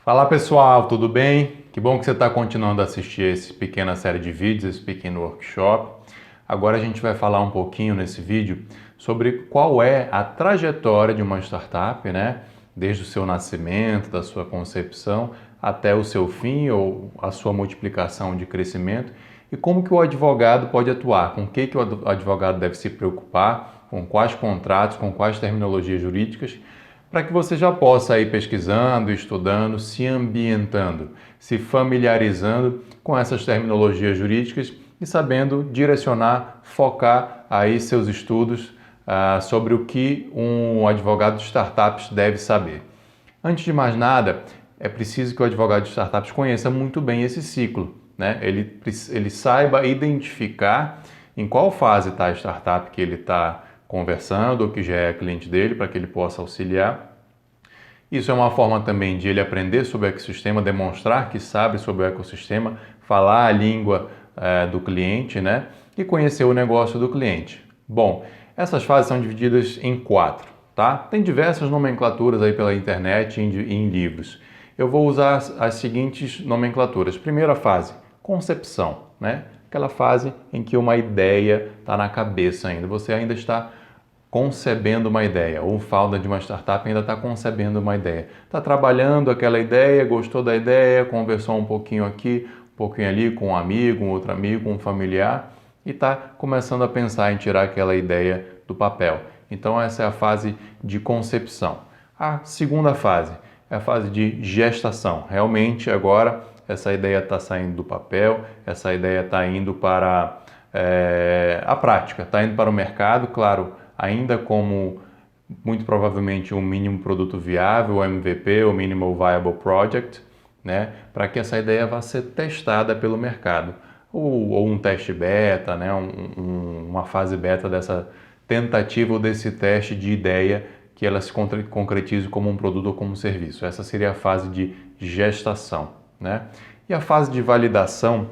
Fala pessoal, tudo bem? Que bom que você está continuando a assistir essa pequena série de vídeos, esse pequeno workshop. Agora a gente vai falar um pouquinho nesse vídeo sobre qual é a trajetória de uma startup, né? Desde o seu nascimento, da sua concepção, até o seu fim ou a sua multiplicação de crescimento e como que o advogado pode atuar, com o que o advogado deve se preocupar, com quais contratos, com quais terminologias jurídicas, para que você já possa ir pesquisando, estudando, se ambientando, se familiarizando com essas terminologias jurídicas e sabendo direcionar, focar aí seus estudos sobre o que um advogado de startups deve saber. Antes de mais nada, é preciso que o advogado de startups conheça muito bem esse ciclo, né? Ele saiba identificar em qual fase está a startup que ele está conversando ou que já é cliente dele, para que ele possa auxiliar. Isso é uma forma também de ele aprender sobre o ecossistema, demonstrar que sabe sobre o ecossistema, falar a língua do cliente, né? E conhecer o negócio do cliente. Bom, essas fases são divididas em 4, tá? Tem diversas nomenclaturas aí pela internet e em livros. Eu vou usar as seguintes nomenclaturas. Primeira fase, concepção, né? Aquela fase em que uma ideia está na cabeça ainda. Você ainda está concebendo uma ideia. O founder de uma startup ainda está concebendo uma ideia. Está trabalhando aquela ideia, gostou da ideia, conversou um pouquinho aqui, um pouquinho ali com um amigo, um outro amigo, um familiar e está começando a pensar em tirar aquela ideia do papel. Então essa é a fase de concepção. A segunda fase é a fase de gestação. Realmente agora essa ideia está saindo do papel, essa ideia está indo para a prática, está indo para o mercado, claro, ainda como muito provavelmente um mínimo produto viável, o MVP, o Minimal Viable Project, né, para que essa ideia vá ser testada pelo mercado. Ou um teste beta, né, uma fase beta dessa tentativa ou desse teste de ideia que ela se concretize como um produto ou como um serviço. Essa seria a fase de gestação, né? E a fase de validação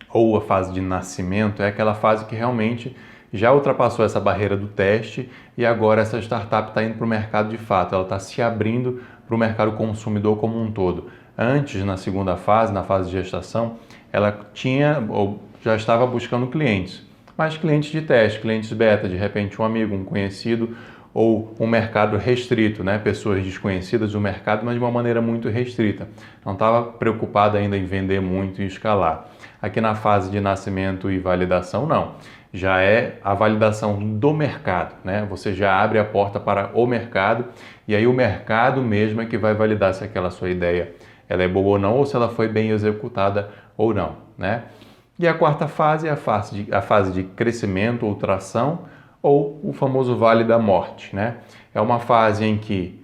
ou a fase de nascimento é aquela fase que realmente já ultrapassou essa barreira do teste e agora essa startup está indo para o mercado de fato, ela está se abrindo para o mercado consumidor como um todo. Antes, na segunda fase, na fase de gestação, ela tinha ou já estava buscando clientes, mas clientes de teste, clientes beta, de repente um amigo, um conhecido ou um mercado restrito, né? Pessoas desconhecidas do mercado, mas de uma maneira muito restrita. Não estava preocupado ainda em vender muito e escalar. Aqui na fase de nascimento e validação, não. Já é a validação do mercado, né? Você já abre a porta para o mercado e aí o mercado mesmo é que vai validar se aquela sua ideia ela é boa ou não, ou se ela foi bem executada ou não, né? E a quarta fase é a fase de crescimento ou tração, ou o famoso vale da morte, né? É uma fase em que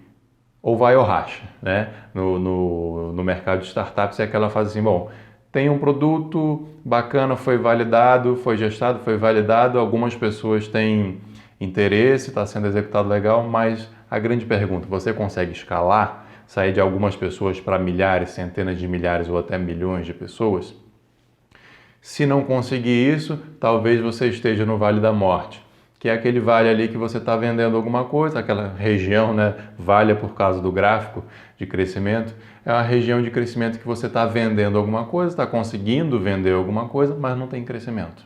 ou vai ou racha, né? No mercado de startups é aquela fase assim, bom, tem um produto bacana, foi validado, foi gestado, foi validado, algumas pessoas têm interesse, está sendo executado legal, mas a grande pergunta, você consegue escalar, sair de algumas pessoas para milhares, centenas de milhares ou até milhões de pessoas? Se não conseguir isso, talvez você esteja no Vale da Morte, que é aquele vale ali que você está vendendo alguma coisa, aquela região, né, vale por causa do gráfico de crescimento, é uma região de crescimento que você está vendendo alguma coisa, está conseguindo vender alguma coisa, mas não tem crescimento,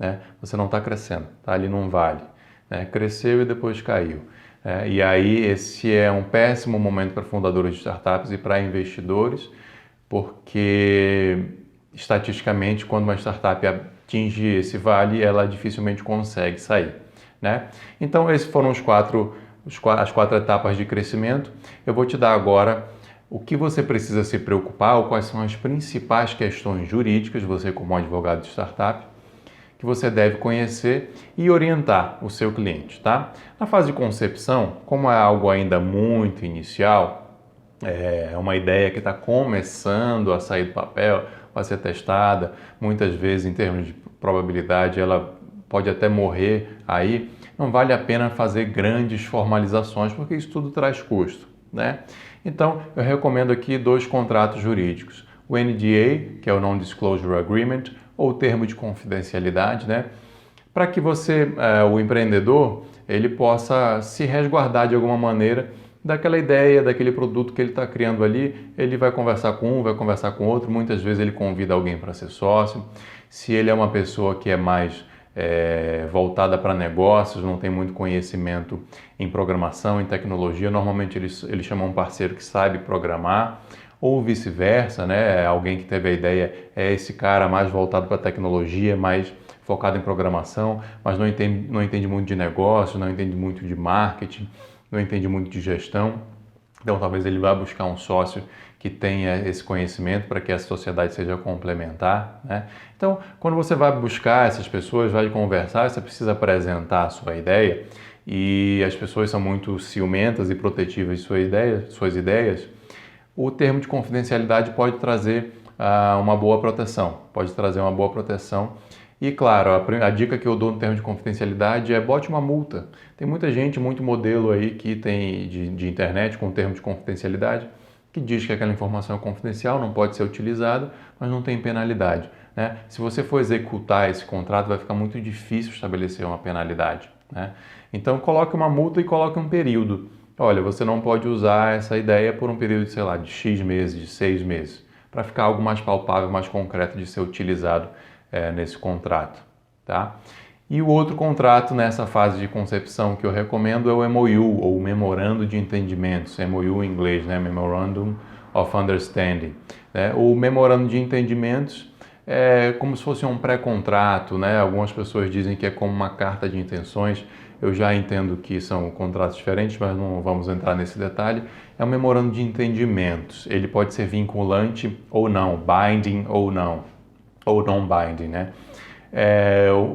né? Você não está crescendo, está ali num vale, né? Cresceu e depois caiu. E aí esse é um péssimo momento para fundadores de startups e para investidores, porque estatisticamente, quando uma startup atinge esse vale, ela dificilmente consegue sair, né? Então, esses foram as quatro etapas de crescimento. Eu vou te dar agora o que você precisa se preocupar ou quais são as principais questões jurídicas, você como advogado de startup, que você deve conhecer e orientar o seu cliente, tá? Na fase de concepção, como é algo ainda muito inicial, é uma ideia que está começando a sair do papel, vai ser testada, muitas vezes em termos de probabilidade ela pode até morrer aí, não vale a pena fazer grandes formalizações porque isso tudo traz custo, né? Então eu recomendo aqui 2 contratos jurídicos, o NDA, que é o Non-Disclosure Agreement, ou o termo de confidencialidade, né? Para que você, o empreendedor, ele possa se resguardar de alguma maneira daquela ideia, daquele produto que ele está criando ali. Ele vai conversar com um, vai conversar com outro, muitas vezes ele convida alguém para ser sócio. Se ele é uma pessoa que é mais voltada para negócios, não tem muito conhecimento em programação, em tecnologia, normalmente ele chama um parceiro que sabe programar, ou vice-versa, né? Alguém que teve a ideia é esse cara mais voltado para tecnologia, mais focado em programação, mas não entende muito de negócios, não entende muito de marketing, não entende muito de gestão. Então talvez ele vá buscar um sócio que tenha esse conhecimento para que a sociedade seja complementar, né? Então, quando você vai buscar essas pessoas, vai conversar, você precisa apresentar a sua ideia, e as pessoas são muito ciumentas e protetivas de suas ideias, o termo de confidencialidade pode trazer uma boa proteção, E claro, a dica que eu dou no termo de confidencialidade é bote uma multa. Tem muita gente, muito modelo aí que tem de internet com termo de confidencialidade, que diz que aquela informação é confidencial, não pode ser utilizada, mas não tem penalidade, né? Se você for executar esse contrato, vai ficar muito difícil estabelecer uma penalidade, né? Então coloque uma multa e coloque um período. Olha, você não pode usar essa ideia por um período, sei lá, de X meses, de 6 meses, para ficar algo mais palpável, mais concreto de ser utilizado nesse contrato, tá? E o outro contrato nessa fase de concepção que eu recomendo é o MOU, ou Memorando de Entendimentos, MOU em inglês, né? Memorandum of Understanding, né? O Memorando de Entendimentos é como se fosse um pré-contrato, né? Algumas pessoas dizem que é como uma carta de intenções. Eu já entendo que são contratos diferentes, mas não vamos entrar nesse detalhe. É um memorando de entendimentos. Ele pode ser vinculante ou não, binding ou não, ou non-binding, né?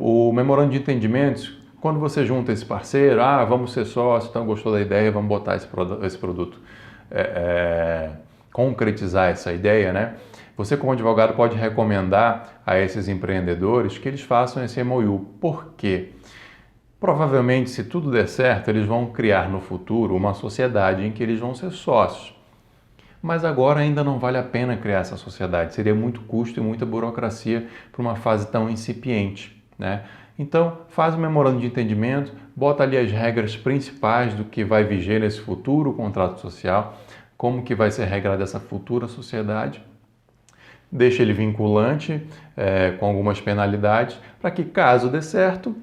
O memorando de entendimentos, quando você junta esse parceiro, vamos ser sócios, então gostou da ideia, vamos botar esse produto, concretizar essa ideia, né? Você, como advogado, pode recomendar a esses empreendedores que eles façam esse MOU. Por quê? Provavelmente, se tudo der certo, eles vão criar no futuro uma sociedade em que eles vão ser sócios. Mas agora ainda não vale a pena criar essa sociedade, seria muito custo e muita burocracia para uma fase tão incipiente, né? Então, faz o memorando de entendimento, bota ali as regras principais do que vai viger nesse futuro contrato social, como que vai ser regrada essa futura sociedade, deixa ele vinculante, com algumas penalidades, para que caso dê certo,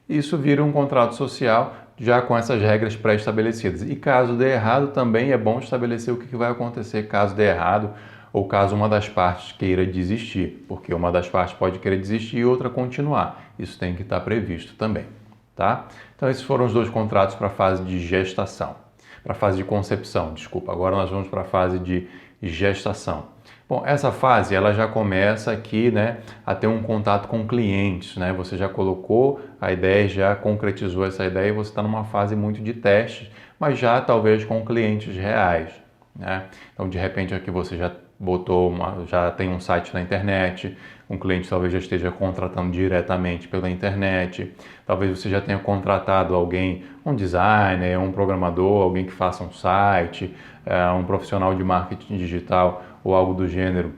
isso vira um contrato social já com essas regras pré-estabelecidas. E caso dê errado, também é bom estabelecer o que vai acontecer caso dê errado ou caso uma das partes queira desistir, porque uma das partes pode querer desistir e outra continuar. Isso tem que estar previsto também, tá? Então esses foram os dois contratos para a fase de gestação, para a fase de concepção, desculpa. Agora nós vamos para a fase de gestação. Bom, essa fase ela já começa aqui, né, a ter um contato com clientes, né? Você já colocou a ideia, já concretizou essa ideia e você está numa fase muito de testes, mas já talvez com clientes reais, né? Então, de repente aqui você já já tem um site na internet, um cliente talvez já esteja contratando diretamente pela internet, talvez você já tenha contratado alguém, um designer, um programador, alguém que faça um site, um profissional de marketing digital ou algo do gênero.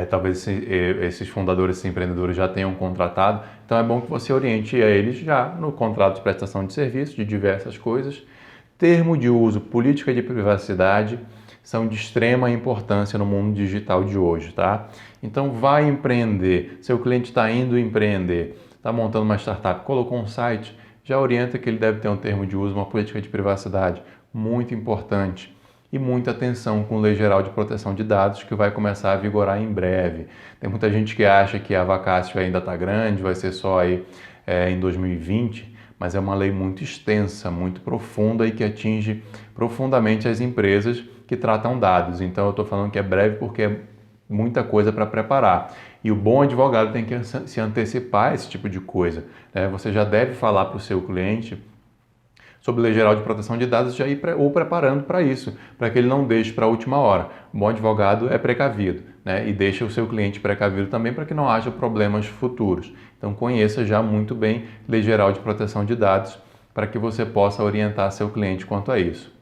Talvez esses fundadores, esses empreendedores já tenham contratado, então é bom que você oriente a eles já no contrato de prestação de serviço, de diversas coisas. Termo de uso, política de privacidade, são de extrema importância no mundo digital de hoje, tá? Então vai empreender, seu cliente está indo empreender, está montando uma startup, colocou um site, já orienta que ele deve ter um termo de uso, uma política de privacidade, muito importante. E muita atenção com Lei Geral de Proteção de Dados, que vai começar a vigorar em breve. Tem muita gente que acha que a vacácio ainda está grande, vai ser só aí em 2020, mas é uma lei muito extensa, muito profunda e que atinge profundamente as empresas que tratam dados. Então eu estou falando que é breve porque é muita coisa para preparar. E o bom advogado tem que se antecipar a esse tipo de coisa, né? Você já deve falar para o seu cliente sobre Lei Geral de Proteção de Dados, já ir preparando para isso, para que ele não deixe para a última hora. Um bom advogado é precavido, né? E deixa o seu cliente precavido também para que não haja problemas futuros. Então conheça já muito bem Lei Geral de Proteção de Dados para que você possa orientar seu cliente quanto a isso.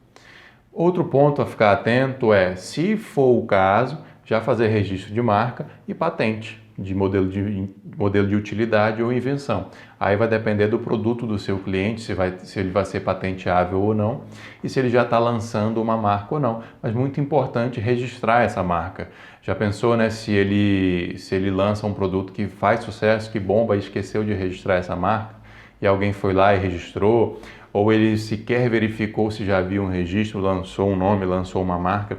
Outro ponto a ficar atento é, se for o caso, já fazer registro de marca e patente, modelo de utilidade ou invenção. Aí vai depender do produto do seu cliente, se ele vai ser patenteável ou não, e se ele já está lançando uma marca ou não. Mas muito importante registrar essa marca. Já pensou, né, se ele lança um produto que faz sucesso, que bomba, e esqueceu de registrar essa marca, e alguém foi lá e registrou, ou ele sequer verificou se já havia um registro, lançou um nome, lançou uma marca,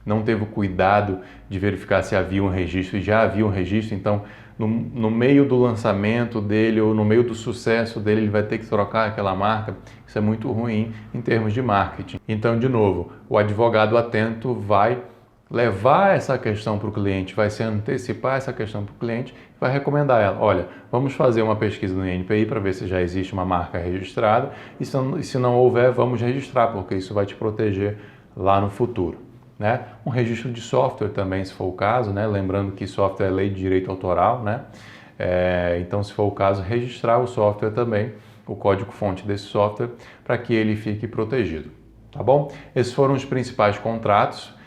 não teve o cuidado de verificar se havia um registro e já havia um registro, então no meio do lançamento dele ou no meio do sucesso dele, ele vai ter que trocar aquela marca. Isso é muito ruim em termos de marketing. Então, de novo, o advogado atento vai levar essa questão para o cliente, vai se antecipar essa questão para o cliente, vai recomendar ela, olha, vamos fazer uma pesquisa no INPI para ver se já existe uma marca registrada e se não houver, vamos registrar, porque isso vai te proteger lá no futuro. Né? Um registro de software também, se for o caso, né? Lembrando que software é lei de direito autoral, né? Então, se for o caso, registrar o software também, o código-fonte desse software, para que ele fique protegido, tá bom? Esses foram os principais contratos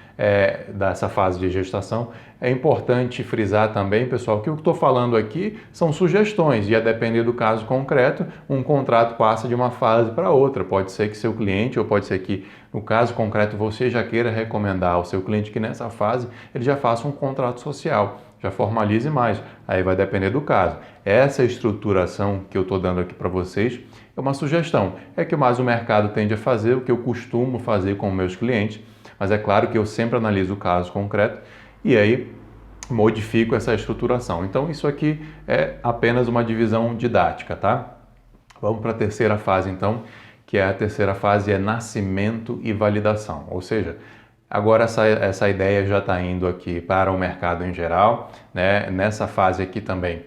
dessa fase de gestação. É importante frisar também, pessoal, que o que estou falando aqui são sugestões e a depender do caso concreto, um contrato passa de uma fase para outra. Pode ser que seu cliente, ou pode ser que no caso concreto você já queira recomendar ao seu cliente que nessa fase ele já faça um contrato social, já formalize mais. Aí vai depender do caso. Essa estruturação que eu estou dando aqui para vocês é uma sugestão. É que mais o mercado tende a fazer, o que eu costumo fazer com meus clientes, mas é claro que eu sempre analiso o caso concreto e aí modifico essa estruturação. Então isso aqui é apenas uma divisão didática, tá? Vamos para a terceira fase então, que a terceira fase é nascimento e validação. Ou seja, agora essa ideia já está indo aqui para o mercado em geral, né? Nessa fase aqui também,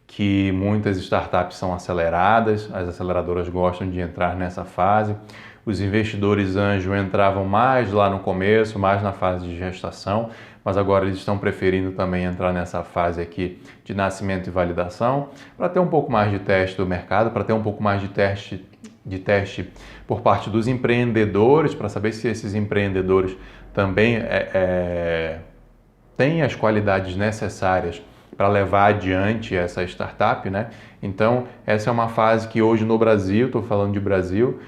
que muitas startups são aceleradas, as aceleradoras gostam de entrar nessa fase. Os investidores anjo entravam mais lá no começo, mais na fase de gestação, mas agora eles estão preferindo também entrar nessa fase aqui de nascimento e validação, para ter um pouco mais de teste do mercado, para ter um pouco mais de teste por parte dos empreendedores, para saber se esses empreendedores também têm as qualidades necessárias para levar adiante essa startup, né? Então, essa é uma fase que hoje no Brasil, estou falando de Brasil,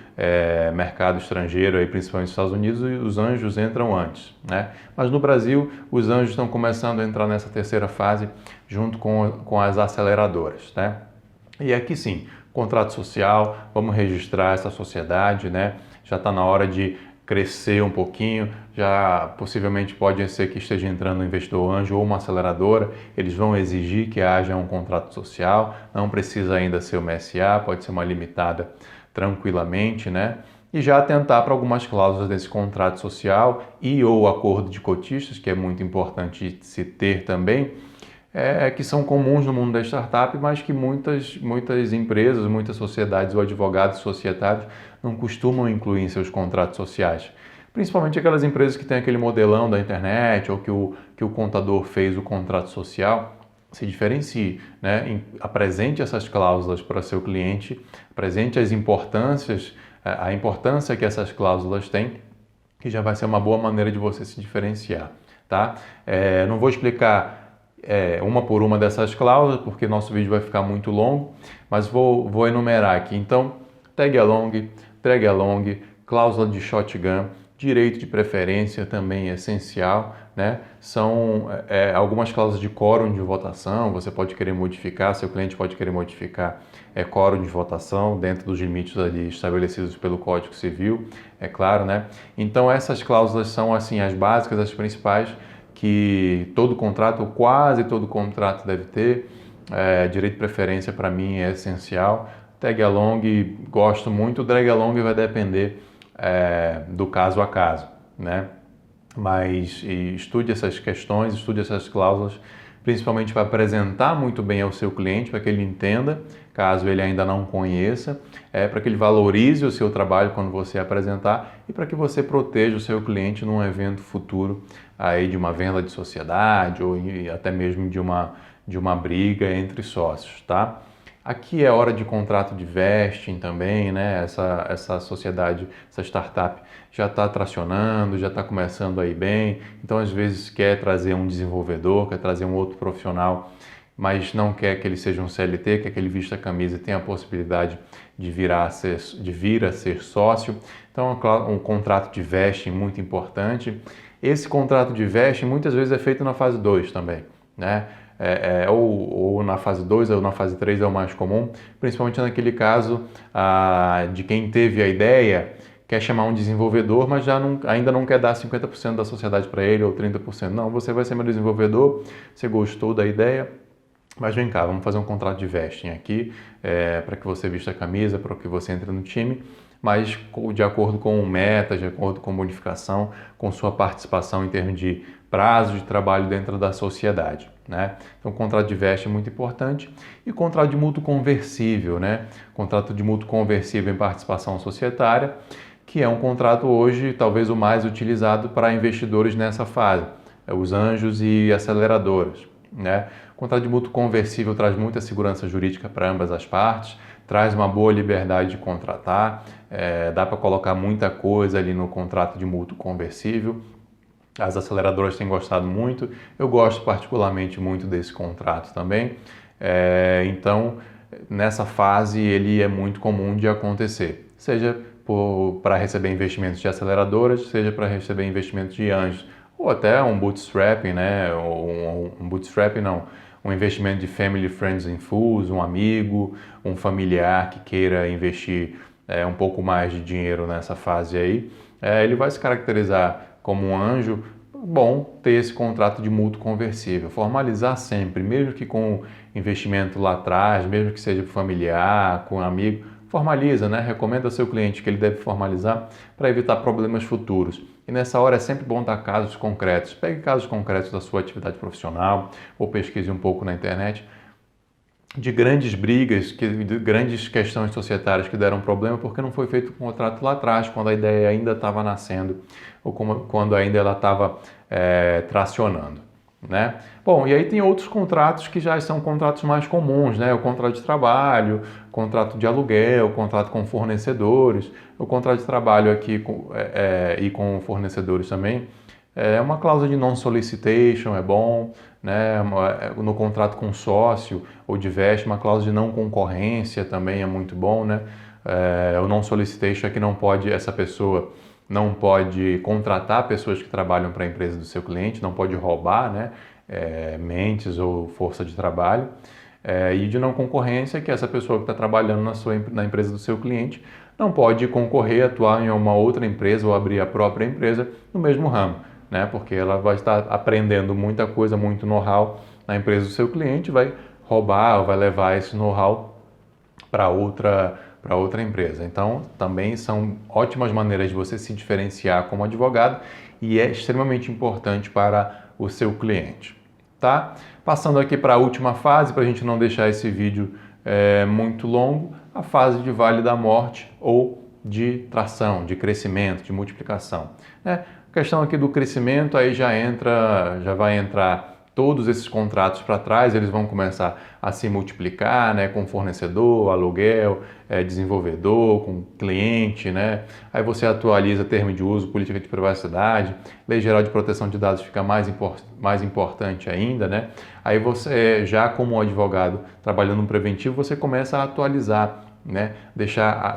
mercado estrangeiro, aí, principalmente nos Estados Unidos, os anjos entram antes, né? Mas no Brasil, os anjos estão começando a entrar nessa terceira fase junto com as aceleradoras, né? E aqui sim, contrato social, vamos registrar essa sociedade, né? Já está na hora de crescer um pouquinho, já possivelmente pode ser que esteja entrando um investidor anjo ou uma aceleradora, eles vão exigir que haja um contrato social, não precisa ainda ser uma SA, pode ser uma limitada tranquilamente, né? E já atentar para algumas cláusulas desse contrato social e ou acordo de cotistas, que é muito importante se ter também, que são comuns no mundo da startup, mas que muitas empresas, muitas sociedades ou advogados societários não costumam incluir em seus contratos sociais. Principalmente aquelas empresas que têm aquele modelão da internet ou que o contador fez o contrato social, se diferencie, né? Apresente essas cláusulas para seu cliente, apresente a importância que essas cláusulas têm, que já vai ser uma boa maneira de você se diferenciar, tá? Não vou explicar uma por uma dessas cláusulas, porque nosso vídeo vai ficar muito longo, mas vou enumerar aqui. Então, tag along, drag along, cláusula de shotgun, direito de preferência também é essencial, né? São algumas cláusulas de quórum de votação, você pode querer modificar, seu cliente pode querer modificar quórum de votação dentro dos limites ali estabelecidos pelo Código Civil, é claro, né? Então essas cláusulas são assim as básicas, as principais, que todo contrato, ou quase todo contrato deve ter. Direito de preferência para mim é essencial. Tag along, gosto muito. Drag along vai depender do caso a caso, né? Mas estude essas questões, estude essas cláusulas, principalmente para apresentar muito bem ao seu cliente, para que ele entenda, caso ele ainda não conheça, para que ele valorize o seu trabalho quando você apresentar e para que você proteja o seu cliente num evento futuro aí de uma venda de sociedade ou até mesmo de uma briga entre sócios, tá? Aqui é hora de contrato de vesting também, né? Essa sociedade, essa startup já está tracionando, já está começando a ir bem, então às vezes quer trazer um desenvolvedor, quer trazer um outro profissional mas não quer que ele seja um CLT, quer que ele vista a camisa e tenha a possibilidade de vir a ser sócio. Então, um contrato de vesting muito importante. Esse contrato de vesting muitas vezes é feito na fase 2 também, né? Ou na fase 2 ou na fase 3 é o mais comum, principalmente naquele caso de quem teve a ideia, quer chamar um desenvolvedor, mas ainda não quer dar 50% da sociedade para ele ou 30%. Não, você vai ser meu desenvolvedor, você gostou da ideia, mas vem cá, vamos fazer um contrato de vesting aqui, para que você vista a camisa, para que você entre no time, mas de acordo com metas, de acordo com bonificação, com sua participação em termos de prazo de trabalho dentro da sociedade, né? Então, contrato de vesting é muito importante. E contrato de mútuo conversível, né? Contrato de mútuo conversível em participação societária, que é um contrato hoje talvez o mais utilizado para investidores nessa fase, os anjos e aceleradoras, né? O contrato de mútuo conversível traz muita segurança jurídica para ambas as partes, traz uma boa liberdade de contratar, dá para colocar muita coisa ali no contrato de mútuo conversível. As aceleradoras têm gostado muito, eu gosto particularmente muito desse contrato também. Então, nessa fase ele é muito comum de acontecer, seja para receber investimentos de aceleradoras, seja para receber investimentos de anjos, ou até um bootstrapping, né? Um bootstrapping não, um investimento de family, friends and fools, um amigo, um familiar que queira investir um pouco mais de dinheiro nessa fase aí, ele vai se caracterizar como um anjo. Bom ter esse contrato de mútuo conversível, formalizar sempre, mesmo que com investimento lá atrás, mesmo que seja familiar, com amigo, formaliza, né? Recomenda ao seu cliente que ele deve formalizar para evitar problemas futuros. E nessa hora é sempre bom dar casos concretos. Pegue casos concretos da sua atividade profissional ou pesquise um pouco na internet de grandes brigas, de grandes questões societárias que deram problema porque não foi feito um contrato lá atrás, quando a ideia ainda estava nascendo ou quando ainda ela estava tracionando, né? Bom, e aí tem outros contratos que já são contratos mais comuns, né? O contrato de trabalho, contrato de aluguel, contrato com fornecedores, o contrato de trabalho aqui e com fornecedores também. Uma cláusula de non-solicitation é bom, né? No contrato com sócio ou de vesting, uma cláusula de não concorrência também é muito bom, né? O non-solicitation é que essa pessoa não pode contratar pessoas que trabalham para a empresa do seu cliente, não pode roubar, né? Mentes ou força de trabalho. E de não concorrência, que essa pessoa que está trabalhando na empresa do seu cliente não pode concorrer, atuar em uma outra empresa ou abrir a própria empresa no mesmo ramo, né? Porque ela vai estar aprendendo muita coisa, muito know-how na empresa do seu cliente, vai roubar ou vai levar esse know-how para outra empresa. Então, também são ótimas maneiras de você se diferenciar como advogado e é extremamente importante para o seu cliente, tá? Passando aqui para a última fase, para a gente não deixar esse vídeo muito longo, a fase de vale da morte ou de tração, de crescimento, de multiplicação, né? A questão aqui do crescimento, aí já vai entrar todos esses contratos para trás, eles vão começar a se multiplicar, né, com fornecedor, aluguel, desenvolvedor, com cliente, né? Aí você atualiza termo de uso, política de privacidade, lei geral de proteção de dados fica mais importante ainda, né? Aí você, já como advogado trabalhando no preventivo, você começa a atualizar, né?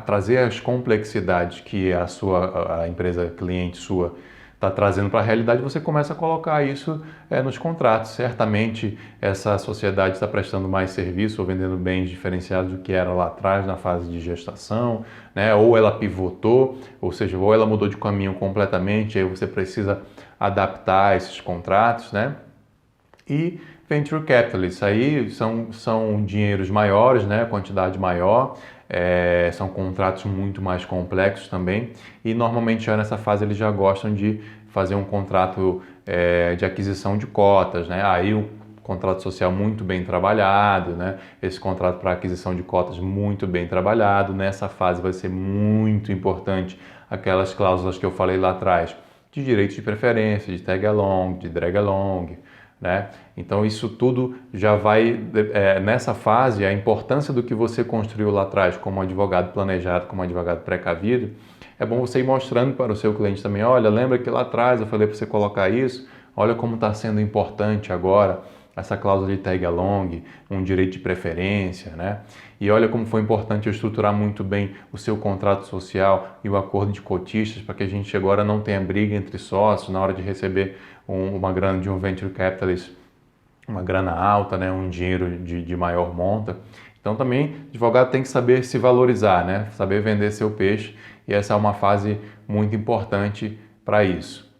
Trazer as complexidades que a empresa cliente sua está trazendo para a realidade, você começa a colocar isso nos contratos. Certamente essa sociedade está prestando mais serviço ou vendendo bens diferenciados do que era lá atrás na fase de gestação, né? Ou ela pivotou, ou seja, ou ela mudou de caminho completamente, aí você precisa adaptar esses contratos, né? E Venture Capitalists, aí são dinheiros maiores, né? Quantidade maior, são contratos muito mais complexos também e normalmente já nessa fase eles já gostam de fazer um contrato de aquisição de cotas, né? Aí o contrato social muito bem trabalhado, né? Esse contrato para aquisição de cotas muito bem trabalhado, nessa fase vai ser muito importante aquelas cláusulas que eu falei lá atrás, de direitos de preferência, de tag along, de drag along, né? Então isso tudo já vai, nessa fase, a importância do que você construiu lá atrás como advogado planejado, como advogado precavido, é bom você ir mostrando para o seu cliente também, olha, lembra que lá atrás eu falei para você colocar isso, olha como está sendo importante agora essa cláusula de tag along, um direito de preferência, né? E olha como foi importante eu estruturar muito bem o seu contrato social e o acordo de cotistas para que a gente agora não tenha briga entre sócios na hora de receber uma grana de um venture capitalist, uma grana alta, né? Um dinheiro de maior monta. Então também o advogado tem que saber se valorizar, né? Saber vender seu peixe, e essa é uma fase muito importante para isso.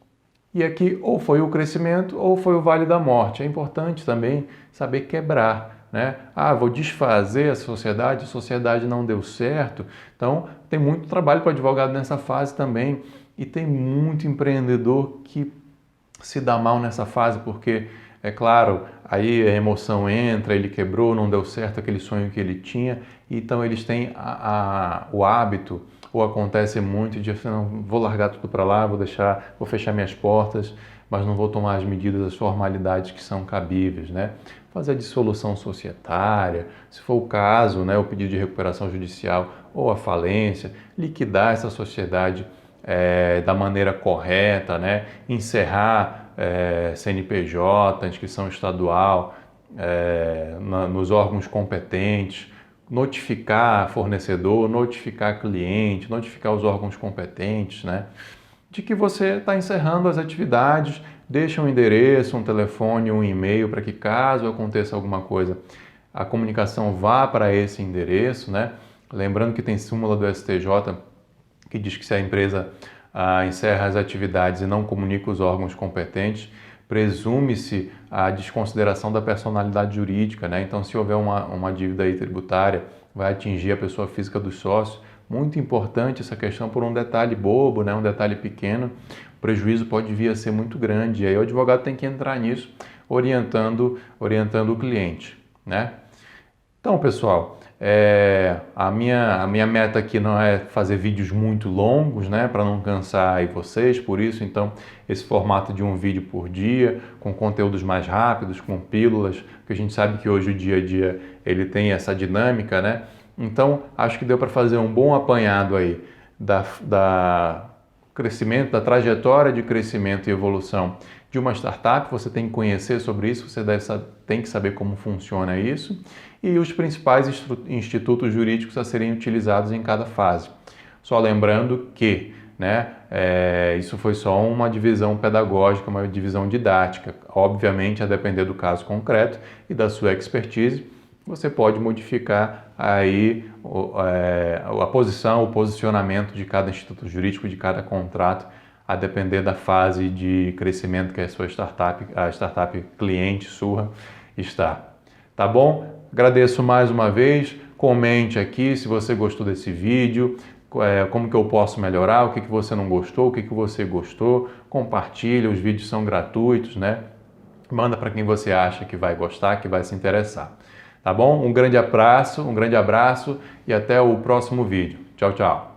E aqui ou foi o crescimento ou foi o vale da morte. É importante também saber quebrar, né? Ah, vou desfazer a sociedade não deu certo. Então tem muito trabalho para o advogado nessa fase também, e tem muito empreendedor que se dá mal nessa fase porque, é claro, aí a emoção entra, ele quebrou, não deu certo aquele sonho que ele tinha, então eles têm o hábito, ou acontece muito de assim, não, vou largar tudo para lá, vou fechar minhas portas, mas não vou tomar as medidas, as formalidades que são cabíveis, né? Fazer a dissolução societária, se for o caso, né, o pedido de recuperação judicial ou a falência, liquidar essa sociedade da maneira correta, né? Encerrar CNPJ, inscrição estadual, nos órgãos competentes, notificar fornecedor, notificar cliente, notificar os órgãos competentes, né? De que você está encerrando as atividades, deixa um endereço, um telefone, um e-mail para que caso aconteça alguma coisa, a comunicação vá para esse endereço, né? Lembrando que tem súmula do STJ que diz que se a empresa encerra as atividades e não comunica os órgãos competentes, presume-se a desconsideração da personalidade jurídica, né? Então, se houver uma dívida aí tributária, vai atingir a pessoa física dos sócios. Muito importante essa questão por um detalhe bobo, né? Um detalhe pequeno, o prejuízo pode vir a ser muito grande. E aí o advogado tem que entrar nisso, orientando o cliente, né? Então, pessoal, a minha meta aqui não é fazer vídeos muito longos, né, para não cansar aí vocês, por isso, então, esse formato de um vídeo por dia, com conteúdos mais rápidos, com pílulas, porque a gente sabe que hoje o dia a dia ele tem essa dinâmica, né? Então, acho que deu para fazer um bom apanhado aí da crescimento, da trajetória de crescimento e evolução de uma startup. Você tem que conhecer sobre isso, você tem que saber como funciona isso, e os principais institutos jurídicos a serem utilizados em cada fase. Só lembrando que, né, isso foi só uma divisão pedagógica, uma divisão didática. Obviamente, a depender do caso concreto e da sua expertise, você pode modificar aí a posição, o posicionamento de cada instituto jurídico, de cada contrato, a depender da fase de crescimento que a sua startup, a startup cliente sua está. Tá bom? Agradeço mais uma vez. Comente aqui se você gostou desse vídeo, como que eu posso melhorar, o que você não gostou, o que você gostou. Compartilhe, os vídeos são gratuitos, né? Manda para quem você acha que vai gostar, que vai se interessar. Tá bom? Um grande abraço e até o próximo vídeo. Tchau, tchau.